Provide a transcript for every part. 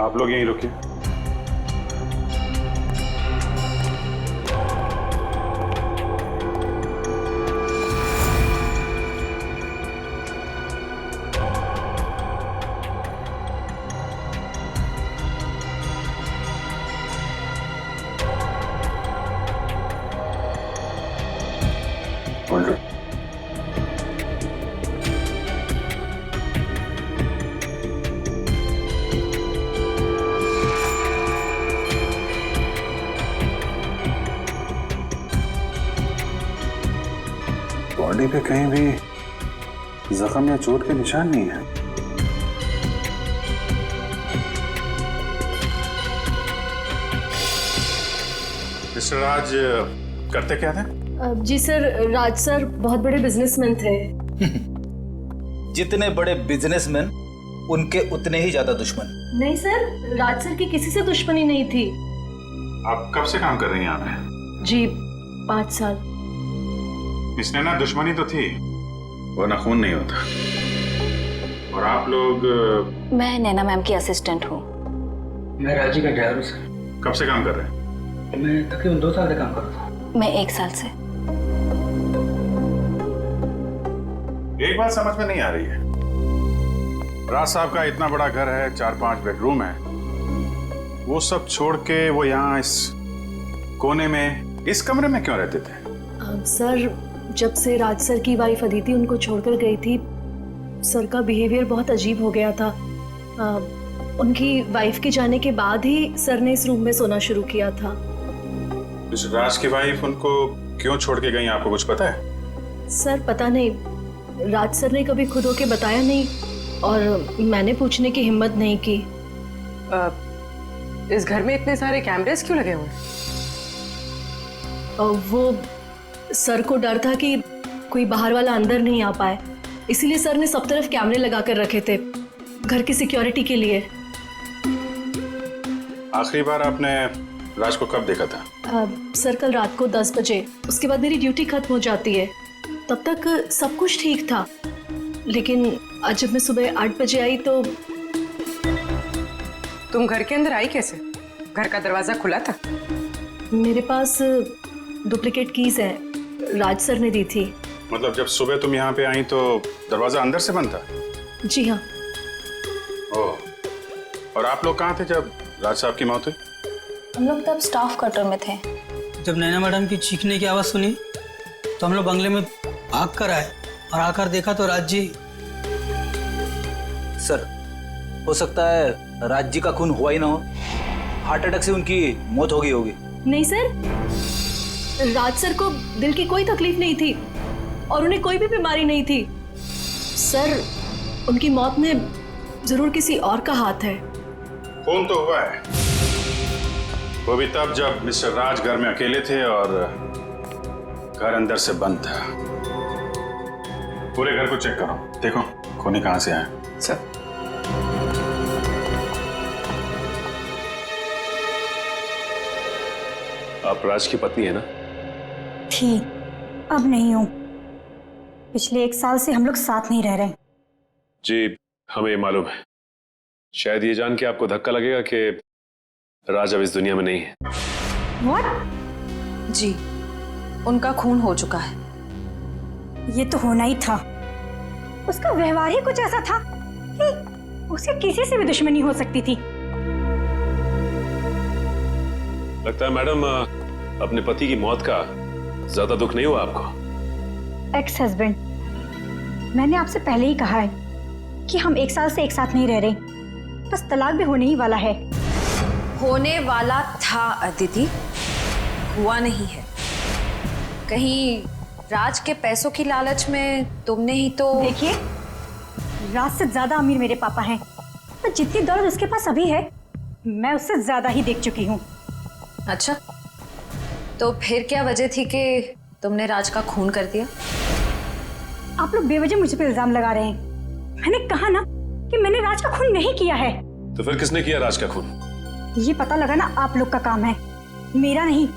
आप लोग यहीं रुकिए। बॉडी पे कहीं भी जख्म या चोट के निशान नहीं है। मिस्टर राज करते क्या थे? जी सर, राज सर बहुत बड़े बिजनेसमैन थे। जितने बड़े बिजनेसमैन उनके उतने ही ज्यादा दुश्मन। नहीं सर, राज सर की किसी से दुश्मनी नहीं थी। आप कब से काम कर रही हैं यहाँ पे? जी 5 साल। इसने ना दुश्मनी तो थी, वरना खून नहीं होता। और आप लोग? मैं नैना मैम की असिस्टेंट हूँ। मैं राजी का ड्राइवर हूँ सर। कब से काम कर रहे हैं? मैं तकरीबन 2 साल से काम कर रहा था। मैं 1 साल से। एक बात समझ में नहीं आ रही है, राज साहब का इतना बड़ा घर है, 4-5 बेडरूम है, वो सब छोड़ के वो यहाँ इस कोने में इस कमरे में क्यों रहते थे? सर, जब से राज सर की वाइफ अदिति उनको छोड़कर गई थी, सर का बिहेवियर बहुत अजीब हो गया था। उनकी वाइफ के जाने के बाद ही सर ने इस रूम में सोना शुरू किया था। इस राज की वाइफ उनको क्यों छोड़ के गई, आपको कुछ पता है? सर पता नहीं, राज सर ने कभी खुद होके बताया नहीं और मैंने पूछने की हिम्मत नहीं की। इस घर में इतने सारे कैमरेस क्यों लगे हुए हैं? वो सर को डर था कि कोई बाहर वाला अंदर नहीं आ पाए, इसीलिए सर ने सब तरफ कैमरे लगा कर रखे थे, घर की सिक्योरिटी के लिए। आखिरी बार आपने राज को कब देखा था? सर कल रात को 10 बजे, उसके बाद मेरी ड्यूटी खत्म हो जाती है। तब तक सब कुछ ठीक था, लेकिन आज जब मैं सुबह 8 बजे आई तो। तुम घर के अंदर आई कैसे? घर का दरवाजा खुला था? मेरे पास डुप्लीकेट कीज है, राज सर ने दी थी। मतलब जब सुबह तुम यहाँ पे आई तो दरवाजा अंदर से बंद था? जी हाँ। ओह, और आप लोग कहाँ थे जब राज साहब की मौत हुई? हम लोग तब स्टाफ क्वार्टर में थे। जब नैना मैडम की चीखने की आवाज़ सुनी तो हम लोग बंगले में भाग कर आए और आकर देखा तो राज जी। सर, हो सकता है राज जी का खून हुआ ही ना हो, हार्ट अटैक से उनकी मौत हो गई होगी। नहीं सर, राज सर को दिल की कोई तकलीफ नहीं थी और उन्हें कोई भी बीमारी नहीं थी। सर, उनकी मौत में जरूर किसी और का हाथ है। खून तो हुआ है, वो भी तब जब मिस्टर राज घर में अकेले थे और घर अंदर से बंद था। पूरे घर को चेक करो, देखो खूनी कहाँ से आया। सर, आप राज की पत्नी है ना? थी, अब नहीं हूँ। पिछले 1 साल से हम लोग साथ नहीं रह रहे। जी हमें मालूम है। शायद ये जान के आपको धक्का लगेगा कि राज अब इस दुनिया में नहीं है। What? जी, उनका खून हो चुका है। ये तो होना ही था। उसका व्यवहार ही कुछ ऐसा था कि उसे किसी से भी दुश्मनी हो सकती थी। लगता है मैडम अपने पति की मौत का ज्यादा दुख नहीं हुआ आपको? एक्स हस्बैंड, मैंने आपसे पहले ही कहा है कि हम 1 साल से एक साथ नहीं रह रहे, बस तलाक भी होने ही वाला है। होने वाला था अदिति, हुआ नहीं है। कहीं राज के पैसों की लालच में तुमने ही तो। देखिए, राज से ज्यादा अमीर मेरे पापा हैं और जितनी दौलत उसके पास अभी है, मैं उससे ज्यादा ही देख चुकी हूँ। अच्छा, तो फिर क्या वजह थी कि तुमने राज का खून कर दिया? आप लोग बेवजह मुझ पे इल्जाम लगा रहे हैं। मैंने कहा ना कि मैंने राज का खून नहीं किया है। तो फिर किसने किया राज का खून? ये पता लगाना आप लोग का काम है, मेरा नहीं।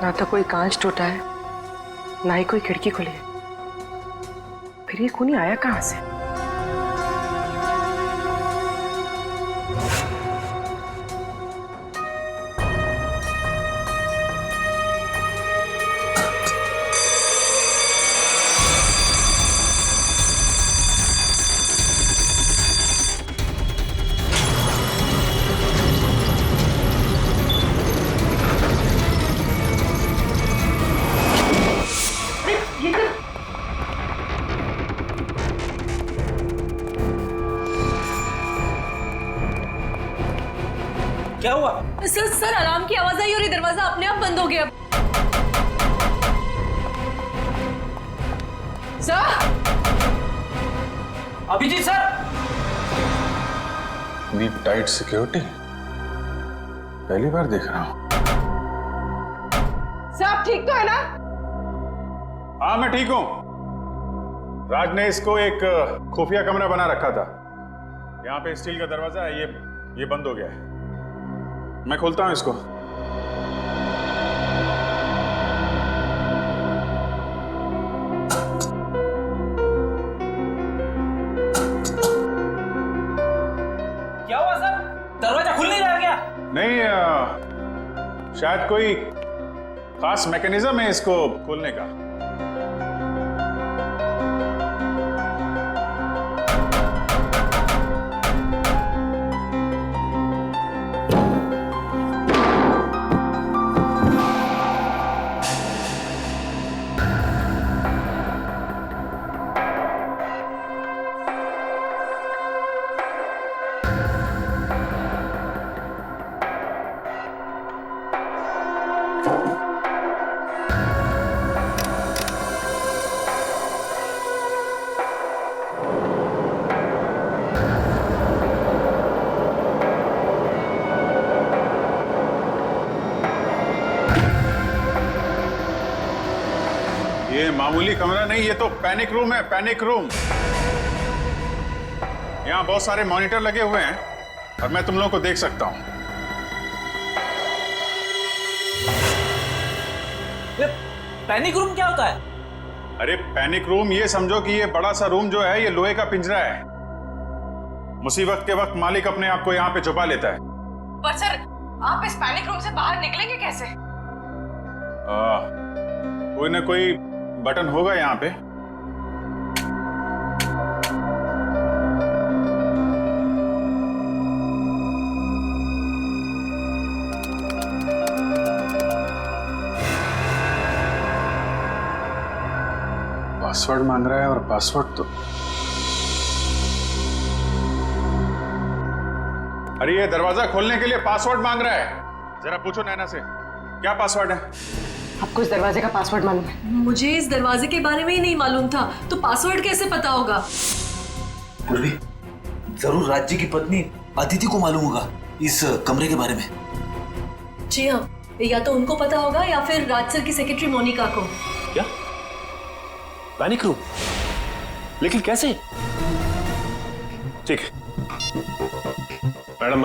ना तो कोई कांच टूटा है, ना ही कोई खिड़की खुली है। फिर ये खूनी आया कहां से? क्या हुआ? सर अलार्म की आवाज आई और ये दरवाजा अपने आप बंद हो गया। सर! अभिजीत सर! इतनी टाइट सिक्योरिटी पहली बार देख रहा हूं। सब ठीक तो है ना? हाँ मैं ठीक हूं। राज ने इसको एक खुफिया कमरा बना रखा था। यहाँ पे स्टील का दरवाजा है, ये बंद हो गया है। मैं खोलता हूं इसको। क्या हुआ सर? दरवाजा खुल नहीं रहा क्या? नहीं शायद कोई खास मैकेनिज्म है इसको खोलने का। ये मामूली कमरा नहीं, ये तो पैनिक रूम है, पैनिक रूम। यहाँ बहुत सारे मॉनिटर लगे हुए हैं और मैं तुम लोगों को देख सकता हूं। पैनिक रूम क्या होता है? अरे पैनिक रूम ये समझो कि ये बड़ा सा रूम जो है ये लोहे का पिंजरा है। मुसीबत के वक्त मालिक अपने आप को यहाँ पे छुपा लेता है। पर सर, आप इस पैनिक रूम से बाहर निकलेंगे कैसे? कोई ना कोई बटन होगा यहाँ पे। पासवर्ड मांग रहा है और पासवर्ड तो अरे ये दरवाजा खोलने के लिए पासवर्ड मांग रहा है। जरा पूछो नैना से क्या पासवर्ड है। आपको इस दरवाजे का पासवर्ड मालूम है? मुझे इस दरवाजे के बारे में ही नहीं मालूम था, तो पासवर्ड कैसे पता होगा? पूर्वी, जरूर राज्य की पत्नी अदिति को मालूम होगा इस कमरे के बारे में। जी हाँ, या तो उनको पता होगा या फिर राज सर की सेक्रेटरी मोनिका को। क्या? Panic room? लेकिन कैसे? ठीक है मैडम,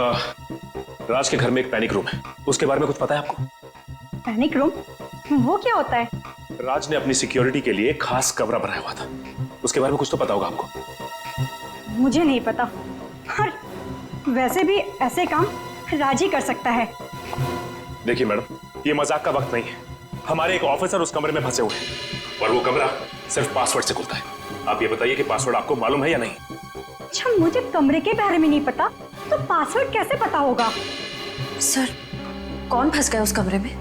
राज के घर में एक पैनिक रूम है, उसके बारे में कुछ पता है आपको? Panic room? वो क्या होता है? राज ने अपनी सिक्योरिटी के लिए खास कमरा बनाया हुआ था, उसके बारे में कुछ तो पता होगा आपको। मुझे नहीं पता। और वैसे भी ऐसे काम राज ही कर सकता है। देखिए मैडम, ये मजाक का वक्त नहीं है। हमारे एक ऑफिसर उस कमरे में फंसे हुए हैं और वो कमरा सिर्फ पासवर्ड से खुलता है। आप ये बताइए कि पासवर्ड आपको मालूम है या नहीं? अच्छा, मुझे कमरे के बारे में नहीं पता, तो पासवर्ड कैसे पता होगा? सर, कौन फंस गया उस कमरे में?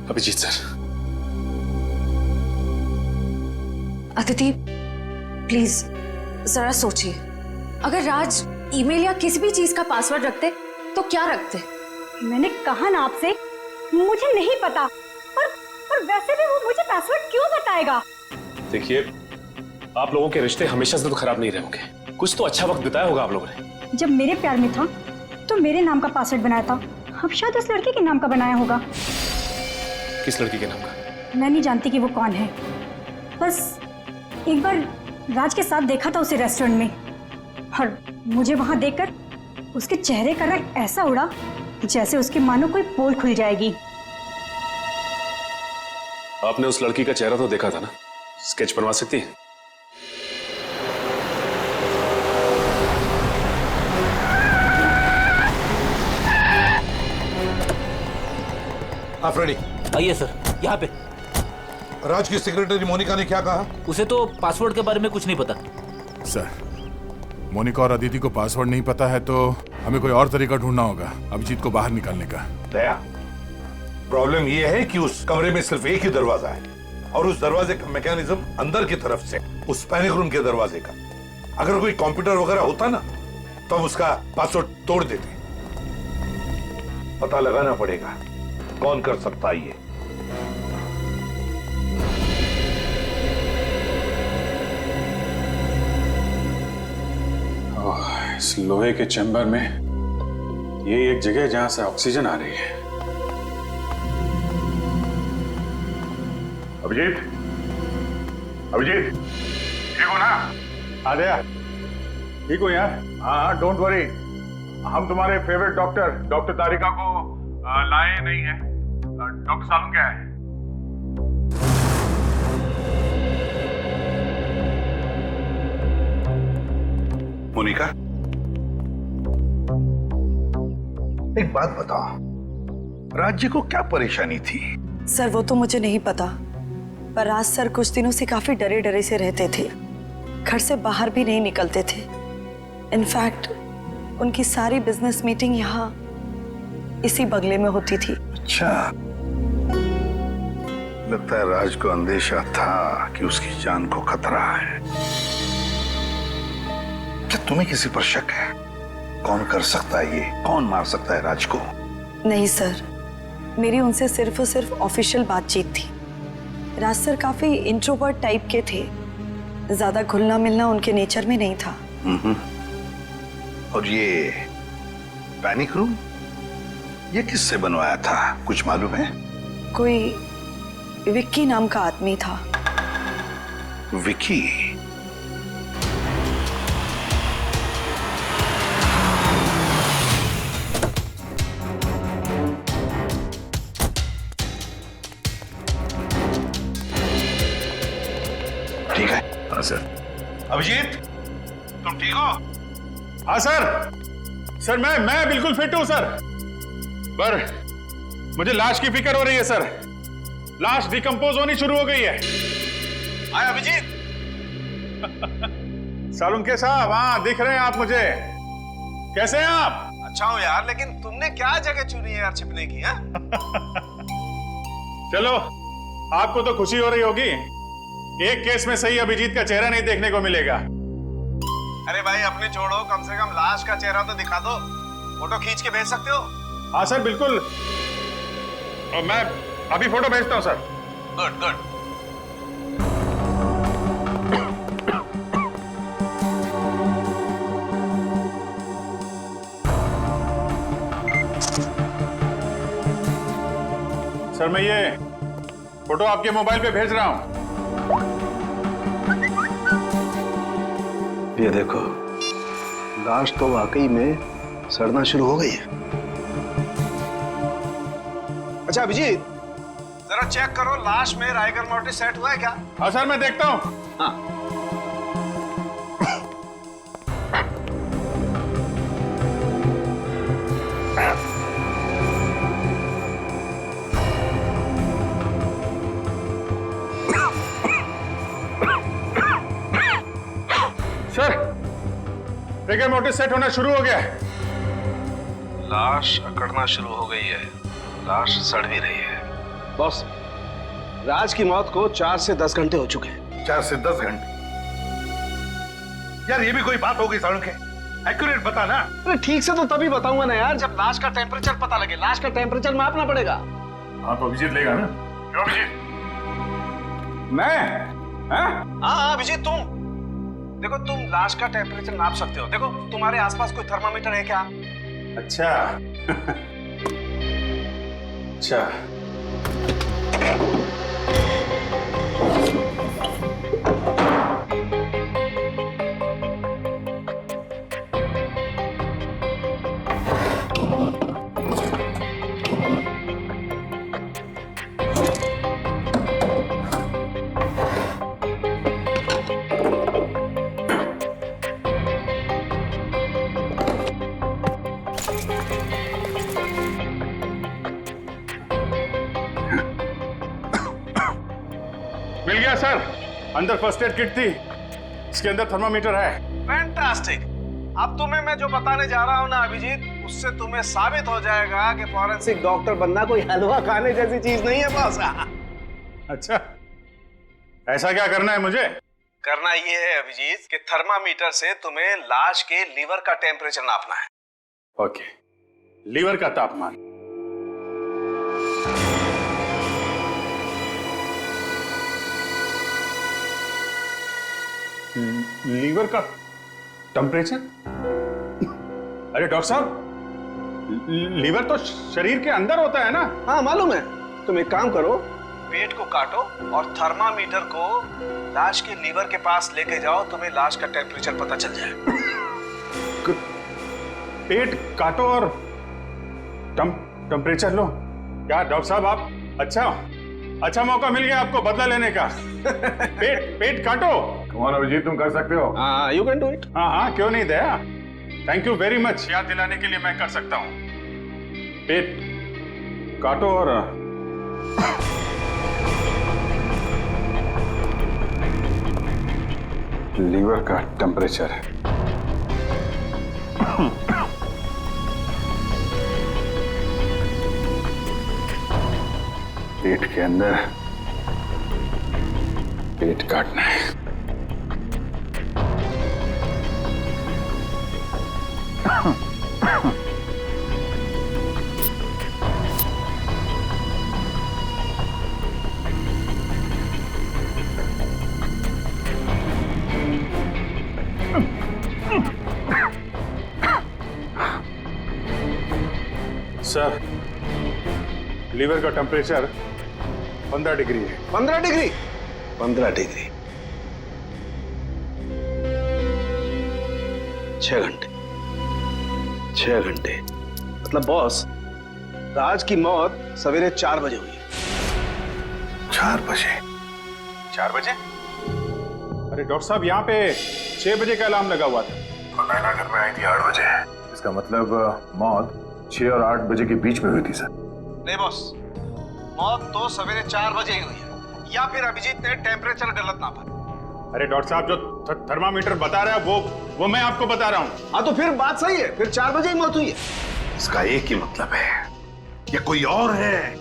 अभिजीत सर। अदिति, प्लीज जरा सोचिए, अगर राज ईमेल या किसी भी चीज का पासवर्ड रखते तो क्या रखते? मैंने कहा ना आपसे, मुझे नहीं पता। और वैसे भी वो मुझे पासवर्ड क्यों बताएगा? देखिए, आप लोगों के रिश्ते हमेशा से तो खराब नहीं रहे होंगे, कुछ तो अच्छा वक्त बिताया होगा आप लोगों ने। जब मेरे प्यार में था तो मेरे नाम का पासवर्ड बनाया था, अब शायद उस लड़के के नाम का बनाया होगा। किस लड़की के नाम का? मैं नहीं जानती कि वो कौन है, बस एक बार राज के साथ देखा था उसे रेस्टोरेंट में, और मुझे वहां देखकर उसके चेहरे का रंग ऐसा उड़ा जैसे उसकी मानो कोई पोल खुल जाएगी। आपने उस लड़की का चेहरा तो देखा था ना, स्केच बनवा सकती है? आप रेडी? आइए सर, यहाँ पे। राज की सेक्रेटरी मोनिका ने क्या कहा? उसे तो पासवर्ड के बारे में कुछ नहीं पता। सर, मोनिका और अदिति को पासवर्ड नहीं पता है तो हमें कोई और तरीका ढूंढना होगा अभिजीत को बाहर निकालने का। दया, प्रॉब्लम यह है कि उस कमरे में सिर्फ एक ही दरवाजा है और उस दरवाजे का मैकेनिज्म अंदर की तरफ से, उस पैनिक रूम के दरवाजे का। अगर कोई कंप्यूटर वगैरह होता ना तो हम उसका पासवर्ड तोड़ देते। पता लगाना पड़ेगा कौन कर सकता है ये। इस लोहे के चैम्बर में ये एक जगह है जहां से ऑक्सीजन आ रही है। अभिजीत, अभिजीत, ठीक हो ना? आ गया? ठीक हो यार? हाँ, डोंट वरी। हम तुम्हारे फेवरेट डॉक्टर तारिका को लाए नहीं है। डॉक्टर सालुंके क्या है? मोनिका, एक बात बताओ, राज्य को क्या परेशानी थी? सर वो तो मुझे नहीं पता, पर राज सर कुछ दिनों से काफी डरे डरे से रहते थे, घर से बाहर भी नहीं निकलते थे। इनफैक्ट उनकी सारी बिजनेस मीटिंग यहाँ इसी बंगले में होती थी। अच्छा, लगता है राज को अंदेशा था कि उसकी जान को खतरा है। क्या तुम्हें किसी पर शक है? कौन कर सकता है ये? कौन मार सकता है राज को? नहीं सर, मेरी उनसे सिर्फ और सिर्फ ऑफिशियल बातचीत थी। राज सर काफी इंट्रोवर्ट टाइप के थे, ज्यादा घुलना मिलना उनके नेचर में नहीं था। और ये पैनिक रूम ये किससे बनवाया था, कुछ मालूम है? कोई विक्की नाम का आदमी था। विक्की? ठीक है। हाँ सर। अभिजीत, तुम ठीक हो? हाँ सर। सर मैं बिल्कुल फिट हूं सर, पर मुझे लाश की फिक्र हो रही है सर। लाश डिकम्पोज होनी शुरू हो गई है। आए अभिजीत। सालुंके साहब, हाँ दिख रहे हैं आप मुझे। कैसे हैं आप? अच्छा हो यार, लेकिन तुमने क्या जगह चुनी है यार छिपने की? है चलो, आपको तो खुशी हो रही होगी, एक केस में सही अभिजीत का चेहरा नहीं देखने को मिलेगा। अरे भाई अपने छोड़ो, कम से कम लाश का चेहरा तो दिखा दो, फोटो खींच के भेज सकते हो। हाँ सर बिल्कुल, और मैं अभी फोटो भेजता हूँ सर। Good good. सर मैं ये फोटो आपके मोबाइल पे भेज रहा हूँ। ये देखो, लाश तो वाकई में सड़ना शुरू हो गई है। अच्छा अभिजीत, जरा चेक करो लाश में राइगर मोर्टिस सेट हुआ है क्या? हाँ सर मैं देखता हूँ। हाँ। सर, राइगर मोर्टिस सेट होना शुरू हो गया है। लाश अकड़ना शुरू हो गई है, लाश सड़ भी रही है। बॉस, राज की मौत को 4 से 10 घंटे हो चुके हैं। 4 से 10 घंटे? यार ये भी कोई बात होगी सालुंके? एक्यूरेट बता ना। अरे ठीक से तो तभी बताऊंगा ना यार, जब लाश का टेम्परेचर पता लगे। लाश का टेम्परेचर मापना पड़ेगा। हाँ तो अभिजीत लेगा ना? क्यों अभिजीत? मैं? हाँ अभिजीत तुम देखो, तुम लाश का टेम्परेचर नाप सकते हो। देखो तुम्हारे आसपास कोई थर्मामीटर है क्या? अच्छा। अच्छा। मिल गया सर। अंदर फर्स्ट एड किट थी, इसके अंदर थर्मामीटर है। फैंटास्टिक। अब तुम्हें मैं जो बताने जा रहा हूँ ना अभिजीत, उससे तुम्हें साबित हो जाएगा कि फॉरेंसिक डॉक्टर बनना कोई हलवा खाने जैसी चीज नहीं है बॉस। अच्छा, ऐसा क्या करना है मुझे? करना ये है अभिजीत कि थर्मामीटर से तुम्हें लाश के लीवर का टेम्परेचर नापना है। ओके, लीवर का तापमान। लीवर का टेम्परेचर? अरे डॉक्टर साहब, लीवर तो शरीर के अंदर होता है ना? हाँ मालूम है। तुम एक काम करो, पेट को काटो और थर्मामीटर को लाश के लीवर के पास लेके जाओ, तुम्हें लाश का टेम्परेचर पता चल जाए। पेट काटो और टेम्परेचर लो? क्या डॉक्टर साहब आप अच्छा मौका मिल गया आपको बदला लेने का। पेट काटो। कौन अभिजीत, तुम कर सकते हो? हाँ, यू कैन डू इट। हाँ, क्यों नहीं दया। थैंक यू वेरी मच, याद दिलाने के लिए मैं कर सकता हूँ। पेट काटो और लीवर का टेम्परेचर है। पेट के अंदर पेट काटना है। सर, लीवर का टेम्परेचर 15 डिग्री है। 15 डिग्री? 15 डिग्री। 6 घंटे। 6 घंटे मतलब बॉस, राज की मौत सवेरे 4 बजे हुई है। 4 बजे? 4 बजे? अरे डॉक्टर साहब, यहाँ पे 6 बजे का अलार्म लगा हुआ था। नैना घर में आई थी 8 बजे। इसका मतलब मौत 6 और 8 बजे के बीच में हुई थी सर। नहीं बॉस, मौत तो सवेरे 4 बजे ही हुई है, या फिर अभिजीत ने टेम्परेचर गलत नापा। अरे डॉक्टर साहब, जो थर्मामीटर बता रहा है वो मैं आपको बता रहा हूँ। हाँ तो फिर बात सही है, फिर 4 बजे ही मौत हुई है। इसका एक ही मतलब है, ये कोई और है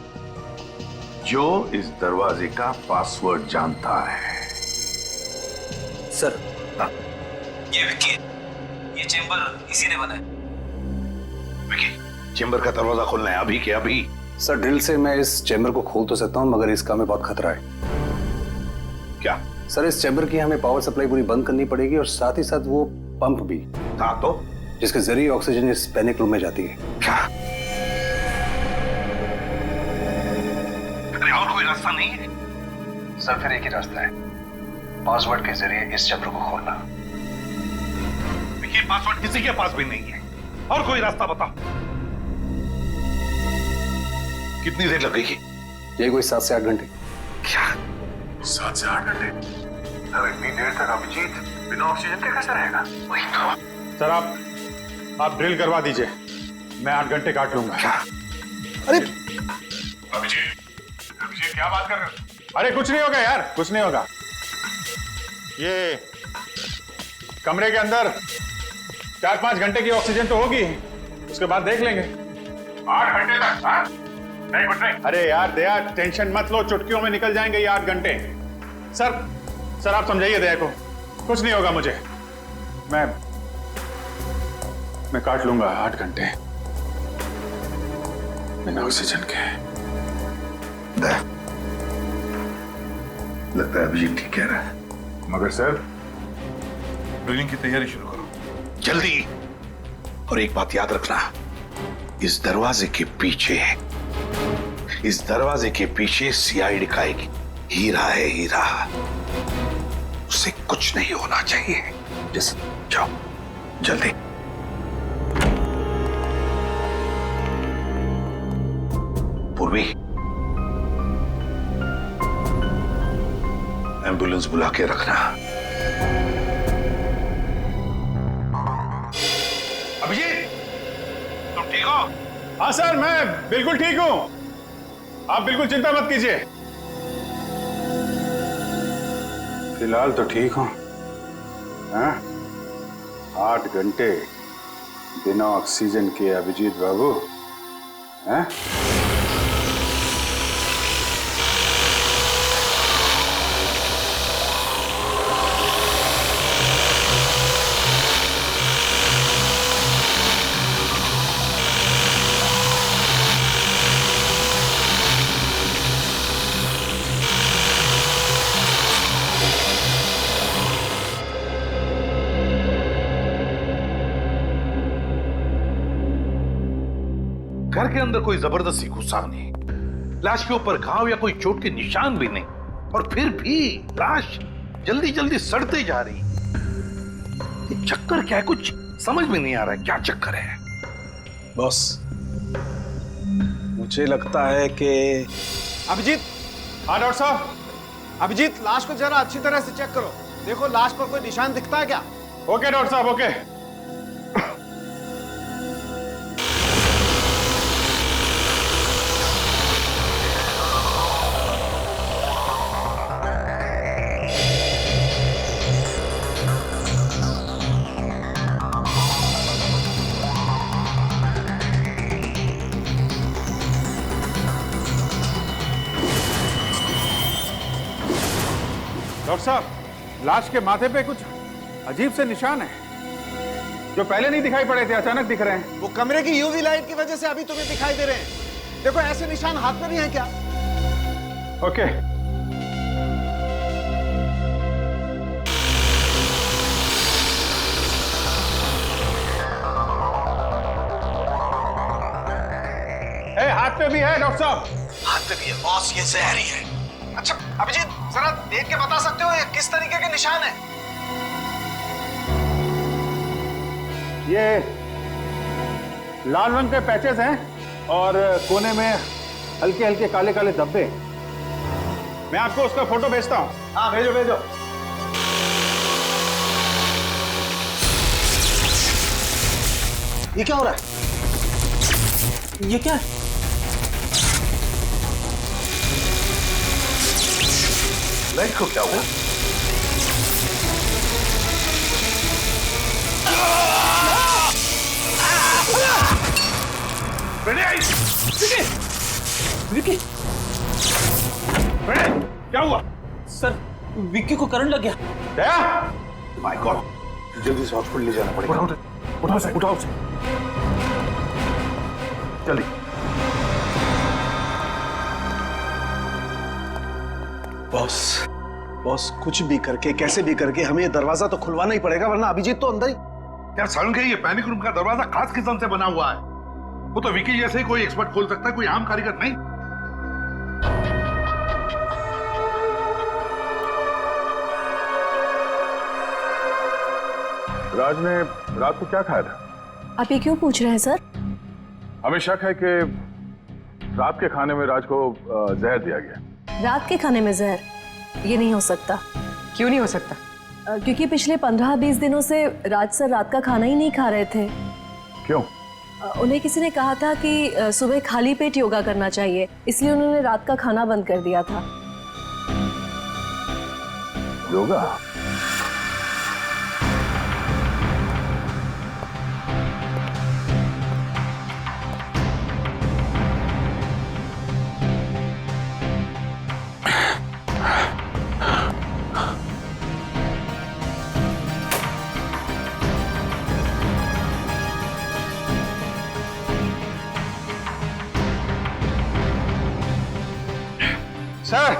जो इस दरवाजे का पासवर्ड जानता है। सर, ये विक्की है। ये चेंबर इसी ने बनाया। विक्की, चेंबर का दरवाजा खोलना है अभी के अभी। सर, ड्रिल से मैं इस चैम्बर को खोल तो सकता हूँ, मगर इसका हमें बहुत खतरा है। क्या? सर, इस चैम्बर की हमें पावर सप्लाई पूरी बंद करनी पड़ेगी और साथ ही साथ वो पंप भी। हाँ तो? जिसके जरिए ऑक्सीजन इस पैनिक रूम में जाती है। क्या? अरे और कोई रास्ता नहीं है? सर, फिर एक ही रास्ता है, पासवर्ड के जरिए इस चैम्बर को खोलना। विक्की, पासवर्ड किसी के पास भी नहीं है, और कोई रास्ता बताओ। कितनी देर लगेगी? ये कोई 7 से 8 घंटे। क्या? 7 से 8 घंटे? अब इतनी देर तक अभिजीत बिना ऑक्सीजन के कैसे रहेगा? वही तो। सर, आप ड्रिल करवा दीजिए, मैं 8 घंटे काट लूंगा। क्या? अरे अभिजीत क्या बात कर रहे हो? अरे कुछ नहीं होगा यार, कुछ नहीं होगा। ये कमरे के अंदर 4-5 घंटे की ऑक्सीजन तो होगी, उसके बाद देख लेंगे। 8 घंटे तक? हाँ? नहीं, कुछ नहीं। अरे यार दया, टेंशन मत लो, चुटकियों में निकल जाएंगे ये 8 घंटे। सर आप समझाइए दया को, कुछ नहीं होगा मुझे। मैं काट लूंगा 8 घंटे बिना ऑक्सीजन के। दया, लगता है अभिजीत ठीक कह रहा है। मगर सर, ड्रिलिंग की तैयारी शुरू करो जल्दी। और एक बात याद रखना, इस दरवाजे के पीछे सीआईडी का एक हीरा है, हीरा। उसे कुछ नहीं होना चाहिए। जाओ जल्दी। पूर्वी, एम्बुलेंस बुला के रखना। अभिजीत, तुम ठीक हो? हाँ सर, मैं बिल्कुल ठीक हूं, आप बिल्कुल चिंता मत कीजिए। फिलहाल तो ठीक हूँ। हाँ? 8 घंटे बिना ऑक्सीजन के अभिजीत बाबू। हाँ? घर के अंदर कोई जबरदस्ती घुसा नहीं, लाश के ऊपर घाव या कोई चोट के निशान भी नहीं, और फिर भी लाश जल्दी जल्दी सड़ते जा रही। ये चक्कर क्या है, कुछ समझ में नहीं आ रहा है, क्या चक्कर है? बॉस, मुझे लगता है कि अभिजीत। हाँ डॉक्टर साहब। अभिजीत, लाश को जरा अच्छी तरह से चेक करो, देखो लाश पर कोई निशान दिखता है क्या? ओके डॉक्टर साहब, ओके। डॉक्टर साहब, लाश के माथे पे कुछ अजीब से निशान है जो पहले नहीं दिखाई पड़े थे, अचानक दिख रहे हैं। वो कमरे की यूवी लाइट की वजह से अभी तुम्हें दिखाई दे रहे हैं। देखो ऐसे निशान हाथ में नहीं है क्या? ओके। हाथ पे भी है डॉक्टर साहब। हाथ पे भी है बॉस, ये जहरी है। अच्छा अभिजीत, जरा देख के बता सकते हो ये किस तरीके के निशान है? ये लाल रंग के पैचेस हैं और कोने में हल्के हल्के काले काले धब्बे। मैं आपको उसका फोटो भेजता हूं। हाँ भेजो भेजो। ये क्या हो रहा है? ये क्या है? लाइट को क्या हुआ? विक्की, क्या हुआ? सर विक्की को करंट लग गया। क्या? माय गॉड, जल्दी से हॉस्पिटल ले जाना पड़ेगा। उठाओ से, उठाओ से, जल्दी। बॉस, बॉस कुछ भी करके कैसे भी करके हमें ये दरवाजा तो खुलवाना ही पड़ेगा, वरना अभिजीत तो अंदर ही। यार सारुण के ये पैनिक रूम का दरवाजा खास किस्म से बना हुआ है। वो तो विकी जैसे ही कोई एक्सपर्ट खोल सकता है, कोई आम कारीगर नहीं। राज ने रात को क्या खाया था? आप ये क्यों पूछ रहे हैं सर? हमें शक है कि रात के खाने में राज को जहर दिया गया। रात के खाने में जहर? ये नहीं हो सकता। क्यों नहीं हो सकता? क्योंकि पिछले 15-20 दिनों से राज सर रात का खाना ही नहीं खा रहे थे। क्यों? उन्हें किसी ने कहा था कि सुबह खाली पेट योगा करना चाहिए, इसलिए उन्होंने रात का खाना बंद कर दिया था। योगा? सर,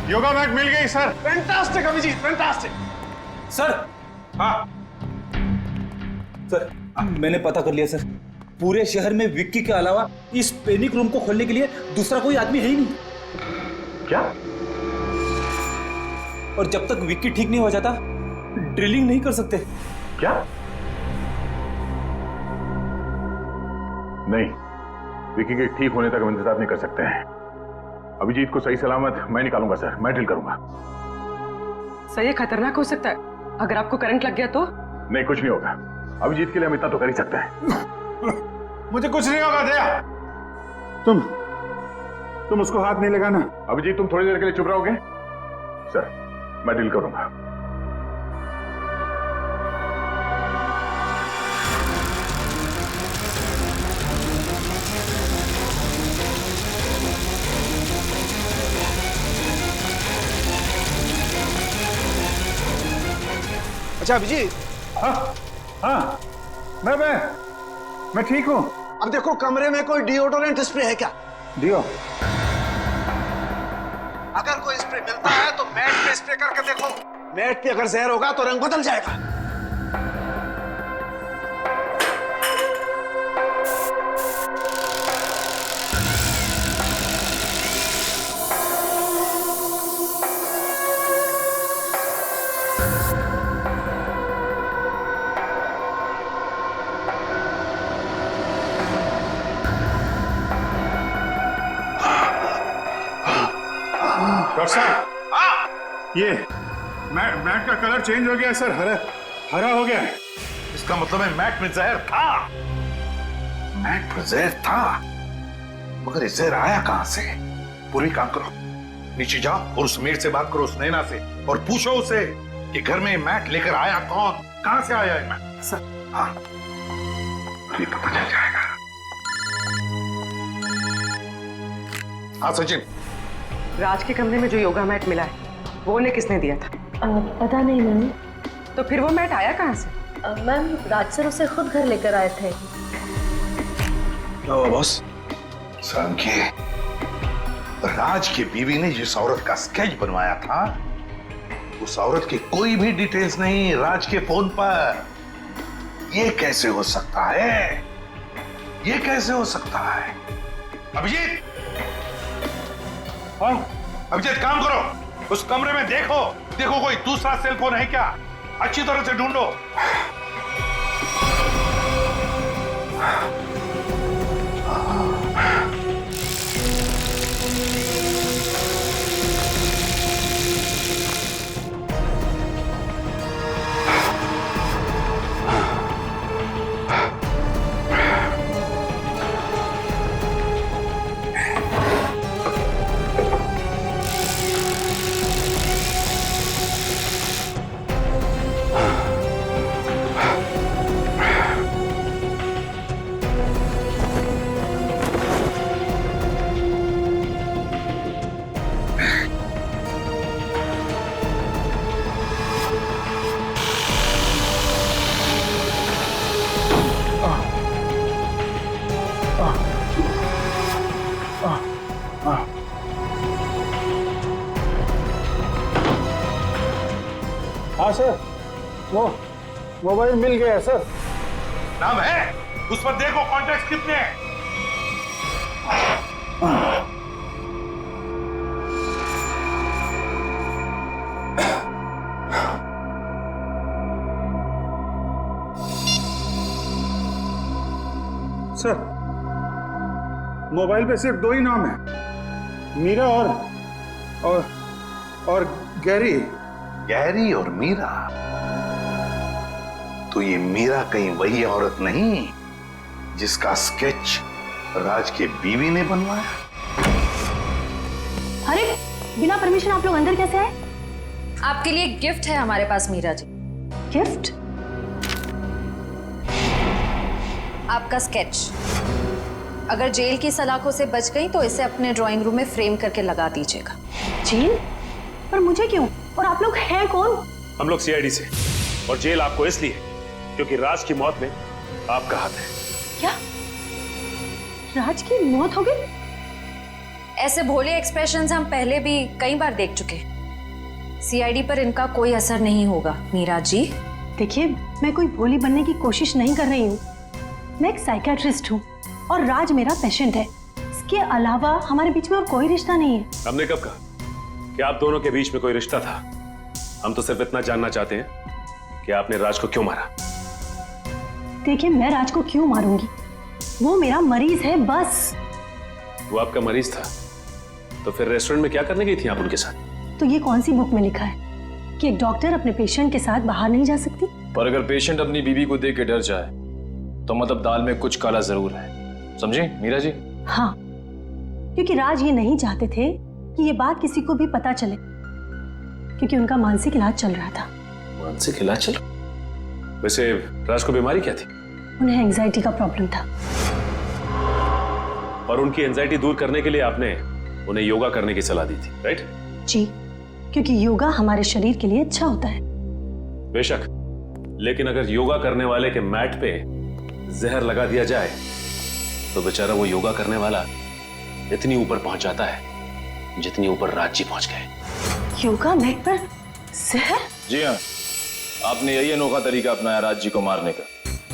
योगा मैट मिल गई sir. Fantastic Abhijeet, fantastic. Sir. हाँ सर, मैंने पता कर लिया सर, पूरे शहर में विक्की के अलावा इस पैनिक रूम को खोलने के लिए दूसरा कोई आदमी है ही नहीं। क्या? और जब तक विक्की ठीक नहीं हो जाता ड्रिलिंग नहीं कर सकते। क्या? नहीं, विक्की के ठीक होने तक हम इंतजार नहीं कर सकते हैं। अभिजीत को सही सलामत मैं निकालूंगा सर, मैं ड्रिल करूंगा। सर ये खतरनाक हो सकता है, अगर आपको करंट लग गया तो? नहीं, कुछ नहीं होगा। अभिजीत के लिए हम इतना तो कर ही सकते हैं। मुझे कुछ नहीं होगा दया। तुम उसको हाथ नहीं लगाना। अभिजीत तुम थोड़ी देर के लिए चुप रहोगे? सर, मैं डील करूंगा। अच्छा अभिजीत। हाँ, मैं ठीक हूँ। अब देखो कमरे में कोई डिओडोरेंट स्प्रे है क्या? डियो? अगर कोई स्प्रे मिलता है तो मैट पे स्प्रे करके देखो। मैट पे अगर जहर होगा तो रंग बदल जाएगा। डॉक्टर साहब, ये मैट का कलर चेंज हो गया है सर, हरा हो गया है। इसका मतलब है मैट में जहर था। मैट में जहर था, मगर ये जहर आया कहां से? पूरी काम करो, नीचे जाओ और उस मेड से बात करो, उस नैना से, और पूछो उसे कि घर में मैट लेकर आया कौन, कहां से आया है मैट। सर हाँ, ये पता चल जाएगा। हाँ सचिन, राज के कमरे में जो योगा मैट मिला है वो उन्हें किसने दिया था? पता नहीं मैम। तो फिर वो मैट आया कहाँ से? मैम, राज सर उसे खुद घर लेकर आए थे। क्या हुआ बॉस? समझे, राज की बीवी ने जिस औरत का स्केच बनवाया था, उस औरत की कोई भी डिटेल्स नहीं राज के फोन पर। ये कैसे हो सकता है? ये कैसे हो सकता है? अभिजीत, हाँ अभिजीत, काम करो, उस कमरे में देखो कोई दूसरा सेल फोन है क्या, अच्छी तरह से ढूंढो। हाँ सर, वो मोबाइल मिल गया सर। नाम है उस पर, देखो कॉन्टैक्ट कितने हैं। सर, मोबाइल पे सिर्फ 2 ही नाम है, मीरा और गैरी। गैरी और मीरा? तो ये मीरा कहीं वही औरत नहीं जिसका स्केच राज के बीवी ने बनवाया? अरे बिना परमिशन आप लोग अंदर कैसे आए? आपके लिए गिफ्ट है हमारे पास मीरा जी। गिफ्ट? आपका स्केच। अगर जेल की सलाखों से बच गई तो इसे अपने ड्राइंग रूम में फ्रेम करके लगा दीजिएगा। जेल? पर मुझे क्यों? और आप लोग हैं कौन? हम लोग सीआईडी से, और जेल आपको इसलिए क्योंकि राज की मौत में आपका हाथ है। क्या? राज की मौत हो गई? ऐसे भोले एक्सप्रेशंस हम पहले भी कई बार देख चुके। सीआईडी पर इनका कोई असर नहीं होगा मीरा जी। देखिए, मैं कोई भोली बनने की कोशिश नहीं कर रही हूँ। मैं एक साइकियाट्रिस्ट हूँ और राज मेरा पेशेंट है। इसके अलावा हमारे बीच में और कोई रिश्ता नहीं है। हमने कब कहा कि आप दोनों के बीच में कोई रिश्ता था? हम तो सिर्फ इतना जानना चाहते हैं कि आपने राज को क्यों मारा। देखिए, मैं राज को क्यों मारूंगी? वो मेरा मरीज है, बस। वो आपका मरीज था तो फिर रेस्टोरेंट में क्या करने गई थी आप उनके साथ? तो ये कौन सी बुक में लिखा है कि एक डॉक्टर अपने पेशेंट के साथ बाहर नहीं जा सकती? पर अगर पेशेंट अपनी बीवी को देख के डर जाए तो मतलब दाल में कुछ काला जरूर है, समझे मीरा जी? हाँ, क्योंकि राज ये नहीं चाहते थे कि ये बात किसी को भी पता चले। क्योंकि उनका मानसिक इलाज चल रहा था। मानसिक इलाज चल? वैसे राज को बीमारी क्या थी? उन्हें एंजाइटी का प्रॉब्लम था। और उनकी एंजाइटी दूर करने के लिए आपने उन्हें योगा करने की सलाह दी थी, राइट? जी, क्योंकि योगा हमारे शरीर के लिए अच्छा होता है। बेशक, लेकिन अगर योगा करने वाले के मैट पे जहर लगा दिया जाए तो बेचारा वो योगा करने वाला इतनी ऊपर पहुंच जाता है जितनी ऊपर राज जी पहुंच गए। योगा मैट पर जहर? जी हाँ, आपने यही अनोखा तरीका अपनाया राज जी को मारने का,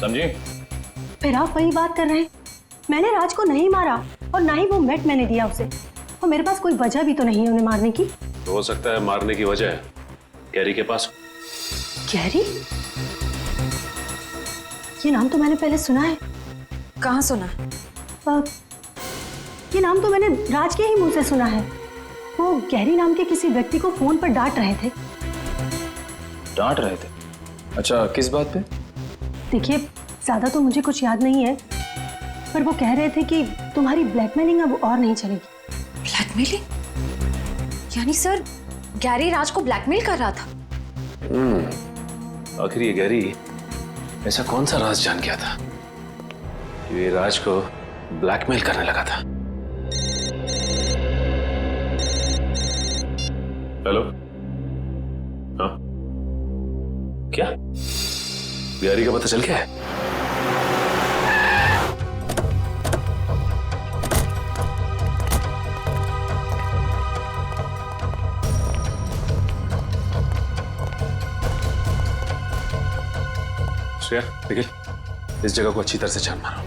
समझे? फिर आप वही बात कर रहे हैं। मैंने राज को नहीं मारा और ना ही वो मैट मैंने दिया उसे, और मेरे पास कोई वजह भी तो नहीं है उन्हें मारने की। तो हो सकता है मारने की वजह गैरी के पास। गैरी? ये नाम तो मैंने पहले सुना है। कहाँ सुना? ये नाम तो मैंने राज के ही मुंह से सुना है। वो गैरी नाम के किसी व्यक्ति को फोन पर डांट रहे थे। डांट रहे थे? अच्छा, किस बात पे? देखिए, ज्यादा तो मुझे कुछ याद नहीं है, पर वो कह रहे थे कि तुम्हारी ब्लैकमेलिंग अब और नहीं चलेगी। ब्लैकमेलिंग? यानी सर गैरी राज को ब्लैकमेल कर रहा था? आखिर ये गैरी ऐसा कौन सा राज जान गया था कि ये राज को ब्लैकमेल करने लगा था? हेलो? हाँ, क्या गैरी का पता चल गया है? श्रेया, निखिल, इस जगह को अच्छी तरह से छान मारो।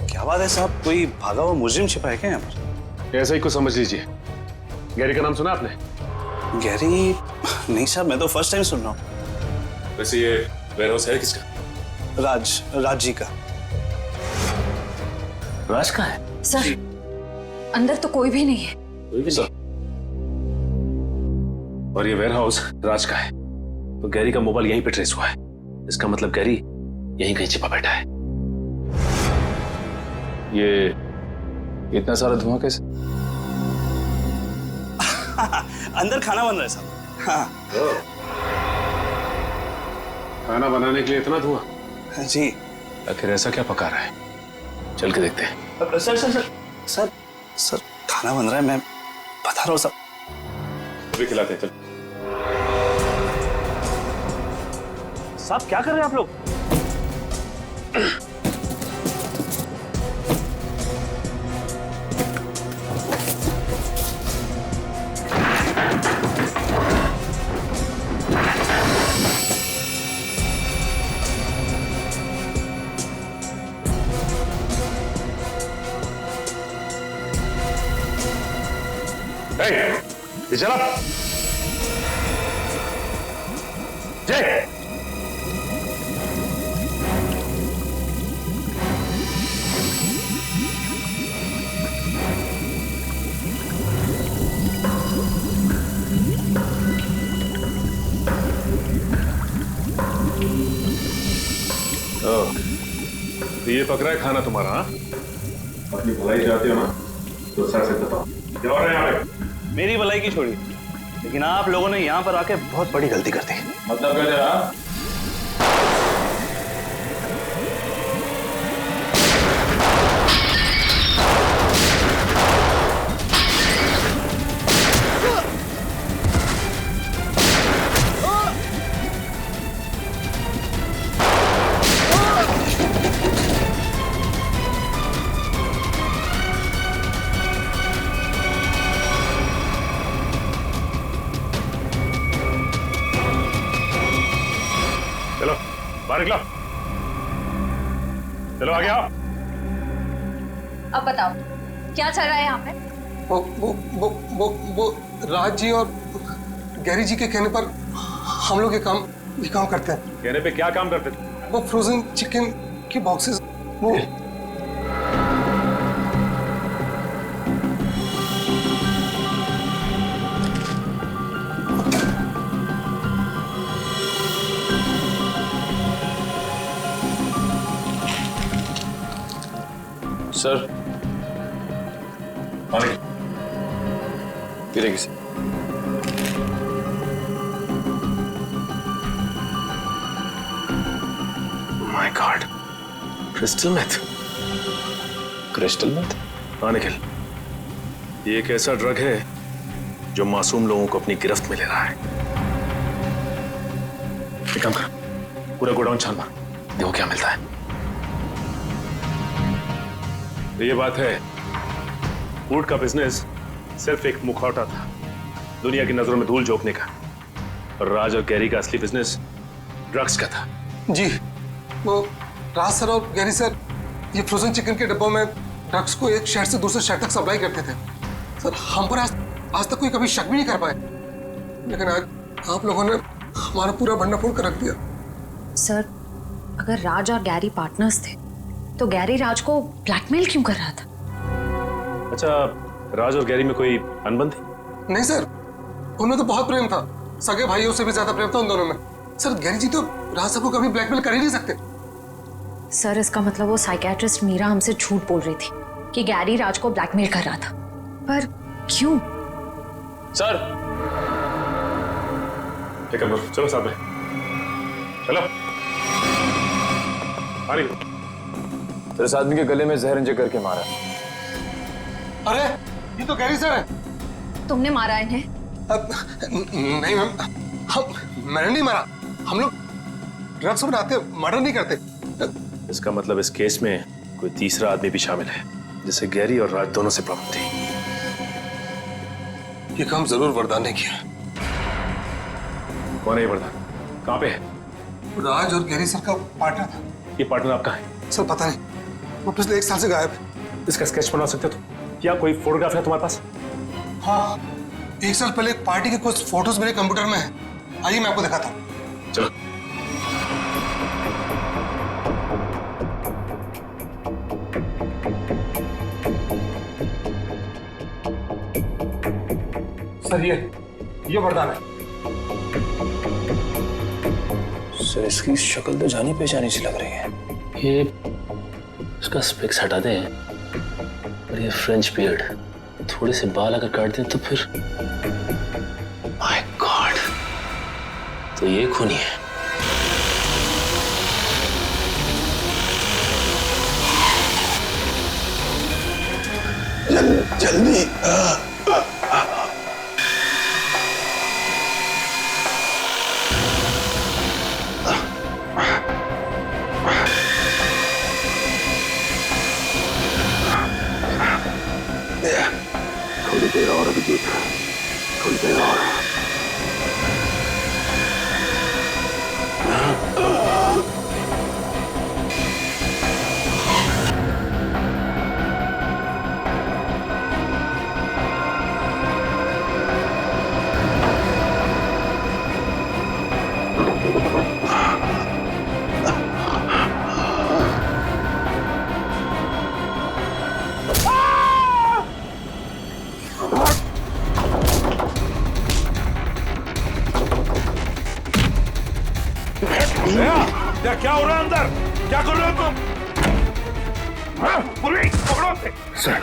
क्या बात है साहब, कोई भागा हुआ मुजरिम छिपा है क्या यहाँ पर? ऐसा ही कुछ समझ लीजिए। गैरी का नाम सुना आपने? गैरी? नहीं साहब, मैं तो फर्स्ट टाइम सुन रहा हूँ। वैसे ये वेयरहाउस है किसका? राज जी का। राज का है? सर, अंदर तो कोई भी नहीं है। कोई भी नहीं? और ये वेयरहाउस राज का है, तो गैरी का मोबाइल यहीं पे ट्रेस हुआ है। इसका मतलब गैरी यहीं कहीं छिपा बैठा है। ये इतना सारा धुआं कैसे? अंदर खाना बन रहा है साहब। हाँ। खाना बनाने के लिए इतना धुआं? जी। आखिर ऐसा क्या पका रहा है? चल के देखते हैं। Sir sir sir sir sir खाना बन रहा है, मैं बता रहा हूँ साहब। अभी खिलाते हैं, चल। साहब क्या कर रहे हैं आप लोग? ये चला जय। तो ये पक रहा है खाना तुम्हारा? हाँ, अपनी भलाई चाहते हो ना, तो सर से बताओ क्या हो रहा है यहाँ पे? मेरी भलाई की छोड़ी, लेकिन आप लोगों ने यहाँ पर आके बहुत बड़ी गलती कर दी। मतलब क्या जरा? बाहर निकलो, चलो आगे आओ। अब बताओ क्या चल रहा है यहाँ पे? वो राज जी और गैरी जी के कहने पर हम लोग ये काम करते हैं। कहने पे क्या काम करते थे? वो फ्रोजन चिकन के बॉक्सेस, वो सर, गिरेगी से। My god, crystal meth. Crystal meth? हाँ निखिल, ये एक ऐसा ड्रग है जो मासूम लोगों को अपनी गिरफ्त में ले रहा है। एक काम कर, पूरा गोडाउन छान मार, देखो क्या मिलता है। तो ये बात है, वुड का बिजनेस सिर्फ एक मुखौटा था दुनिया की नजरों में धूल झोंकने का, और राज और गैरी का असली बिजनेस ड्रग्स का था। जी, वो राज सर और गैरी सर ये फ्रोजन चिकन के डब्बों में ड्रग्स को एक शहर से दूसरे शहर तक सप्लाई करते थे। सर, हम पर आज तक कोई कभी शक भी नहीं कर पाए, लेकिन आज आप लोगों ने हमारा पूरा भंडार फोड़ कर रख दिया। सर, अगर राज और गैरी पार्टनर्स थे तो गैरी राज को ब्लैकमेल क्यों कर रहा था? अच्छा, राज और गैरी में कोई अनबन थी? नहीं सर, उनमें तो बहुत प्रेम था, सगे भाइयों से भी ज्यादा प्रेम था उन दोनों में। सर, गैरी जी तो राज साहब को कभी ब्लैकमेल कर ही नहीं सकते। सर, इसका मतलब वो साइकियाट्रिस्ट मीरा हमसे झूठ बोल रही थी कि गैरी राज को ब्लैकमेल कर रहा था, पर क्यों? सर, ठीक है, चलो साथ में चलो। आ रही हो? तो इस आदमी के गले में जहर इंजेक्ट करके मारा। अरे, ये तो गैरी सर है। तुमने मारा इन्हें? नहीं मैम, मैंने नहीं मारा। हम लोग ड्रग्स बनाते, मर्डर नहीं करते। इसका मतलब इस केस में कोई तीसरा आदमी भी शामिल है, जिसे गैरी और राज दोनों से प्रॉब्लम थी। ये काम जरूर वरदान ने किया। कौन है ये वरदान? कहाँ पे है? राज और गैरी सर का पार्टनर था। ये पार्टनर आपका है? सर पता नहीं, वो पिछले 1 साल से गायब है। इसका स्केच बना सकते हो? क्या कोई फोटोग्राफ है तुम्हारे पास? हाँ, 1 साल पहले एक पार्टी के कुछ फोटोज मेरे कंप्यूटर में है। आइए मैं आपको दिखाता हूँ। चलो। सर, ये वरदान है। सर, इसकी शक्ल तो जानी पहचानी सी लग रही है। ये इसका स्पेक्स हटा दें और ये फ्रेंच बियर्ड, थोड़े से बाल अगर काट दें तो फिर माय गॉड, तो ये खूनी है। जल्दी थोड़ी देर और अभिजीत, थोड़ी देर और। क्या हो रहा है अंदर? क्या कर रहे हो तुम? हाँ, पुलिस पकड़ो उसे। सर,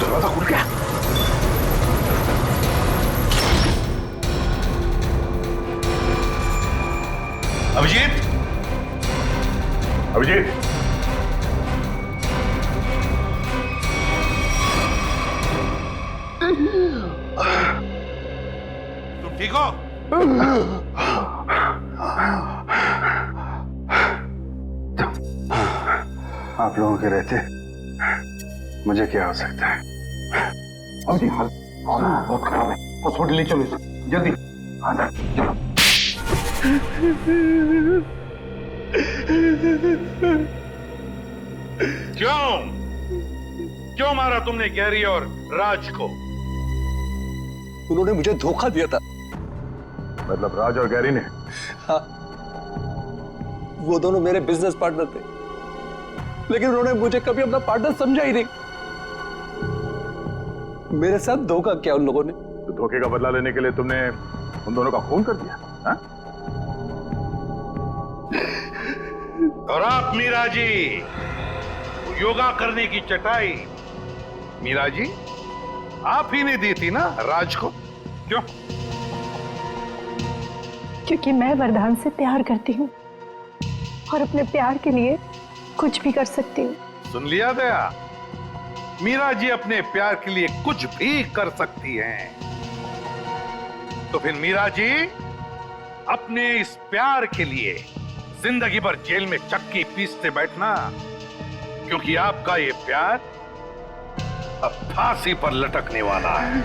दरवाजा खुल गया। अभिजीत, अभिजीत, तुम ठीक हो? आप लोगों के रहते मुझे क्या हो सकता है? अभिजीत, हाल बहुत खराब है, हॉस्पिटल ले चलो इसे, जल्दी। हाँ सर, चलो। क्यों मारा तुमने गैरी और राज को? उन्होंने मुझे धोखा दिया था। मतलब राज और गैरी ने? हाँ, वो दोनों मेरे बिजनेस पार्टनर थे, लेकिन उन्होंने मुझे कभी अपना पार्टनर समझा ही नहीं। मेरे साथ धोखा किया उन लोगों ने। तो धोखे का बदला लेने के लिए तुमने उन दोनों का खून कर दिया? हा? और आप मीरा जी, योगा करने की चटाई मीरा जी आप ही ने दी थी ना राज को? क्यों? क्योंकि मैं वरदान से प्यार करती हूँ और अपने प्यार के लिए कुछ भी कर सकती हूँ। सुन लिया दया, मीरा जी अपने प्यार के लिए कुछ भी कर सकती हैं। तो फिर मीरा जी अपने इस प्यार के लिए जिंदगी भर जेल में चक्की पीसते बैठना, क्योंकि आपका ये प्यार अब फांसी पर लटकने वाला है।